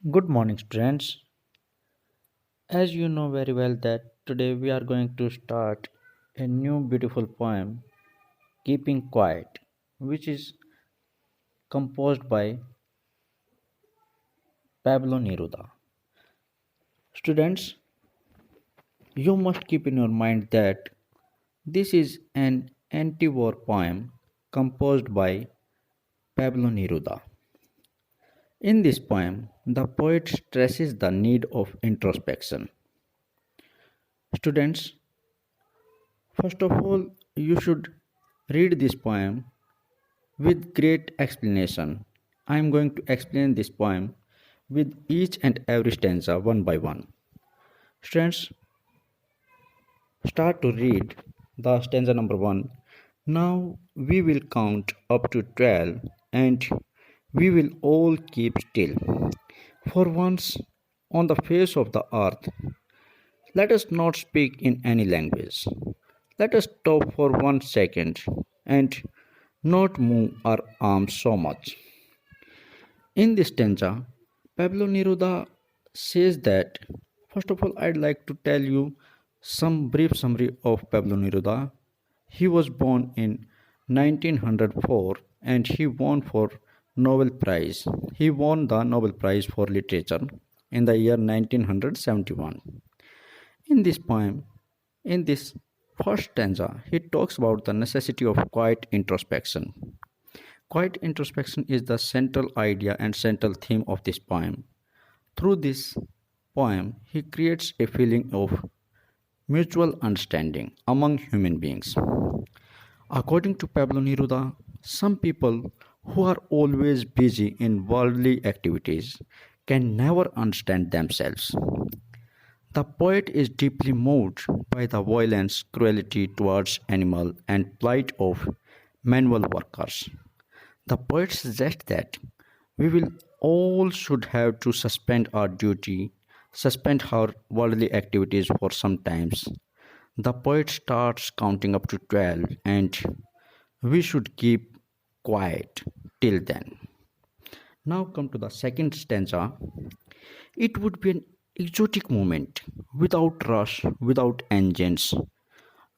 Good morning, students. As you know very well that today we are going to start a new beautiful poem, Keeping Quiet, which is composed by Pablo Neruda. Students, you must keep in your mind that this is an anti-war poem composed by Pablo Neruda. In this poem, the poet stresses the need of introspection. Students, first of all, you should read this poem with great explanation. I am going to explain this poem with each and every stanza one by one. Students, start to read the stanza number 1. Now we will count up to 12 and we will all keep still. For once on the face of the earth, let us not speak in any language. Let us stop for 1 second and not move our arms so much. In this stanza, Pablo Neruda says that, first of all, I'd like to tell you some brief summary of Pablo Neruda. He was born in 1904 and he won for Nobel Prize. He won the Nobel Prize for Literature in the year 1971. In this poem, in this first stanza, he talks about the necessity of quiet introspection. Quiet introspection is the central idea and central theme of this poem. Through this poem, he creates a feeling of mutual understanding among human beings. According to Pablo Neruda, some people who are always busy in worldly activities can never understand themselves. The poet is deeply moved by the violence, cruelty towards animals, and plight of manual workers. The poet suggests that we will all should have to suspend our duty, suspend our worldly activities for some times. The poet starts counting up to 12 and we should keep quiet till then. Now come to the second stanza. It would be an exotic moment without rush, without engines.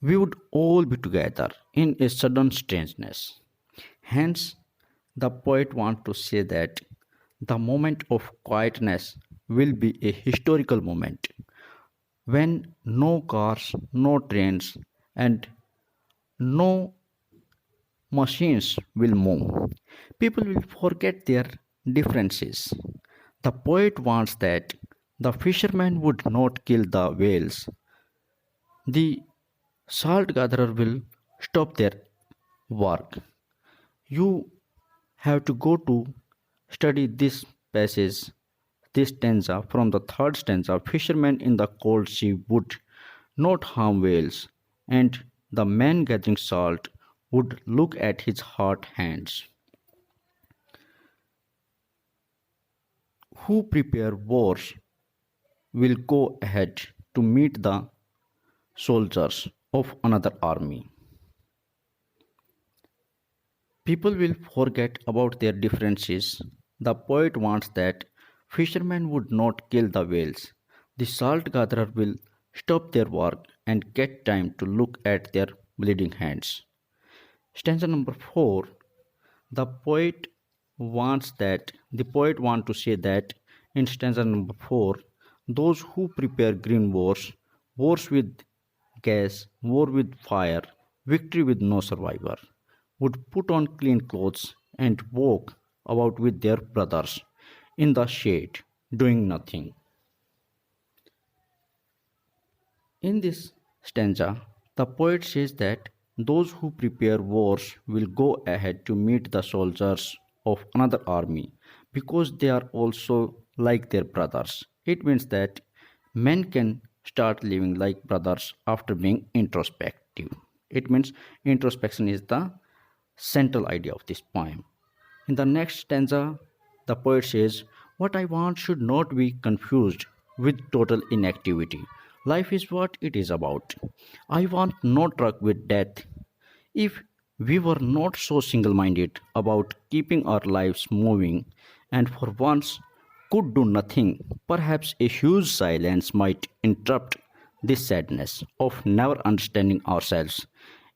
We would all be together in a sudden strangeness. Hence, the poet wants to say that the moment of quietness will be a historical moment when no cars, no trains, and no machines will move. People will forget their differences. The poet wants that the fisherman would not kill the whales. The salt gatherer will stop their work. You have to go to study this passage, this stanza from the third stanza. Fishermen in the cold sea would not harm whales, and the man gathering salt would look at his hot hands. Who prepare wars will go ahead to meet the soldiers of another army. People will forget about their differences. The poet wants that fishermen would not kill the whales. The salt gatherer will stop their work and get time to look at their bleeding hands. Stanza number 4. The poet wants to say that in stanza number 4, those who prepare green wars, wars with gas, war with fire, victory with no survivor, would put on clean clothes and walk about with their brothers in the shade, doing nothing. In this stanza, the poet says that those who prepare wars will go ahead to meet the soldiers of another army because they are also like their brothers. It means that men can start living like brothers after being introspective. It means introspection is the central idea of this poem. In the next stanza, the poet says, what I want should not be confused with total inactivity. Life is what it is about. I want no truck with death. If we were not so single minded about keeping our lives moving and for once could do nothing, perhaps a huge silence might interrupt this sadness of never understanding ourselves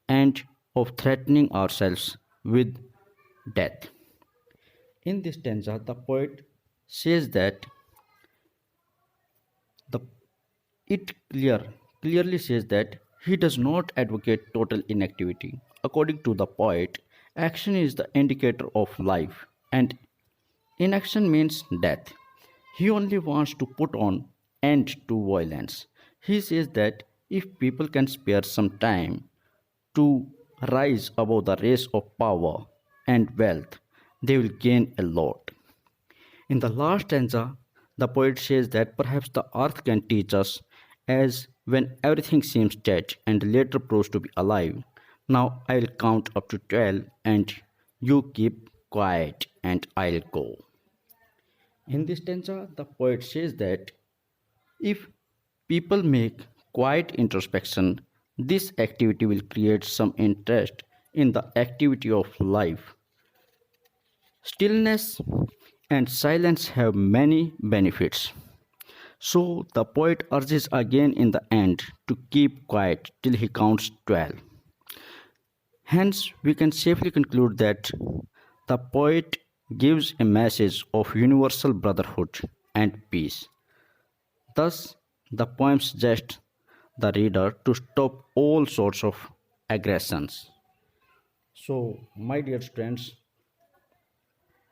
and of threatening ourselves with death. In this stanza, the poet says that the it clearly says that he does not advocate total inactivity. According to the poet, action is the indicator of life, and inaction means death. He only wants to put on end to violence. He says that if people can spare some time to rise above the race of power and wealth, they will gain a lot. In the last stanza, the poet says that perhaps the earth can teach us as when everything seems dead and later proves to be alive. Now I'll count up to 12 and you keep quiet and I'll go. In this stanza, the poet says that if people make quiet introspection, this activity will create some interest in the activity of life. Stillness and silence have many benefits. So the poet urges again in the end to keep quiet till he counts 12. Hence, we can safely conclude that the poet gives a message of universal brotherhood and peace. Thus, the poem suggests the reader to stop all sorts of aggressions. So, my dear students,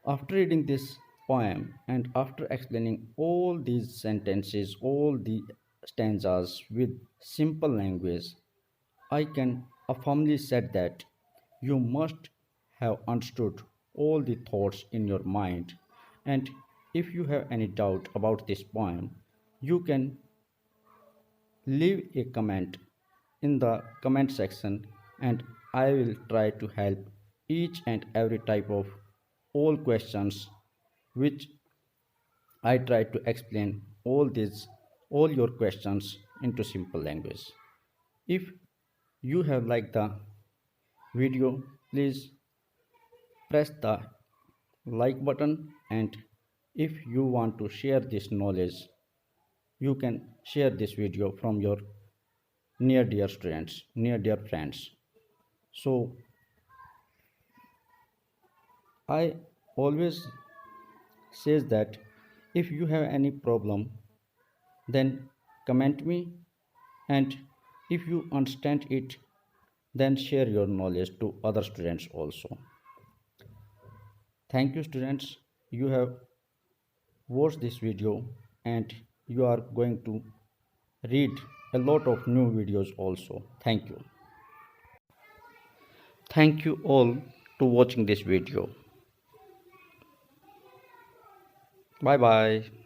after reading this poem and after explaining all these sentences, all the stanzas with simple language, I can firmly say that you must have understood all the thoughts in your mind. And if you have any doubt about this poem, you can leave a comment in the comment section and I will try to help each and every type of all questions which I try to explain all your questions into simple language. If you have liked the video, please press the like button, and if you want to share this knowledge, you can share this video from your near dear students, near dear friends. So I always says that if you have any problem, then comment me, and if you understand it, then share your knowledge to other students also. Thank you students, you have watched this video and you are going to read a lot of new videos also. Thank you all to watching this video. Bye bye.